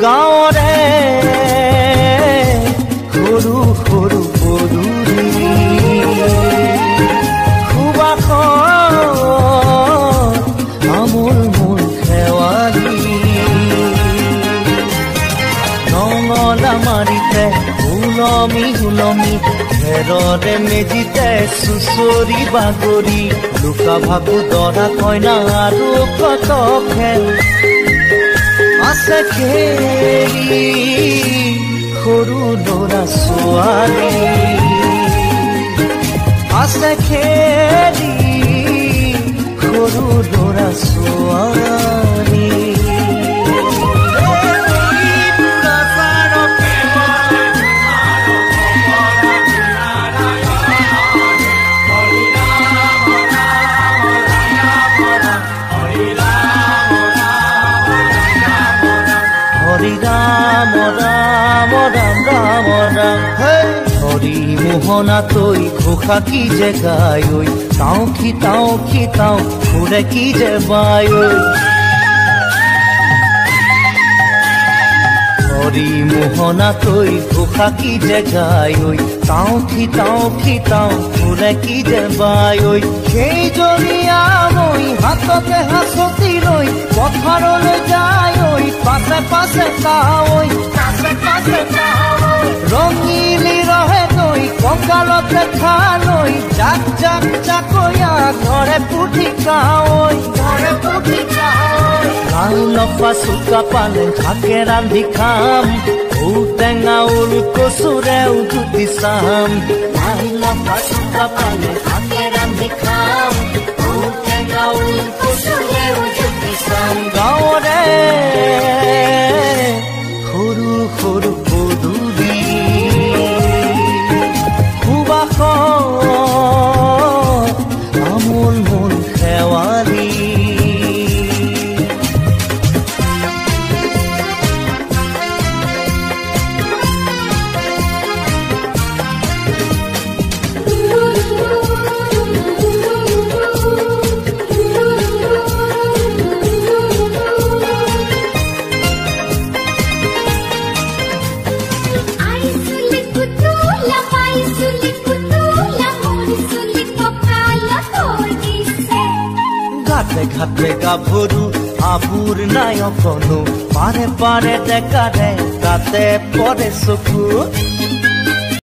গাঁৱৰে সৰু সৰু পদূলি সুবাসত আমোল মোল শেৱালি নঙলা মাৰিতে উলমি উলমি ঘেৰৰে মেজিতে চুচৰি বাগৰি লুকা ভাগু দৰা কইনা আৰু কত খেল আছে খেলি সৰু ল'ৰা ছোৱালী আছে খেলি সৰু ল'ৰা ছোৱালী রাম রাম রাম রাম রাম হরি মোহনা তৈ ঘোষা কি যে গায় তাও কি তাও ঘুরে কি যে বায় হরি মোহনা তৈ ঘোষা কি যে গায় তাও কি তাও ঘুরে কি যে বায় সেইজনীয়া মই হাততে হাঁচতি লৈ পথাৰলৈ যায় পাছে পাছে কাৱৈ ৰঙিলি ৰহে তৈ কঁকালতে খালৈ জাক জাক জাকৈয়া ঘৰে পুঠি কাৱৈ লাও লফা চুকা পালে শাকে ৰান্ধি খাম ঔটেঙা ওল কচুৰেও জুতি চাম লাও লফা চুকা পালে শাকে ৰান্ধি খাম ঔটেঙা ওল কচুৰেও জুতি চাম গাঁৱৰে সৰু সৰু পদূলি সুবাসত আমোল মোল শেৱালি ঘাটে গাভৰু আবুৰ নাই অকণো পাৰে পাৰে ডেকাৰে তাতে পৰে চকু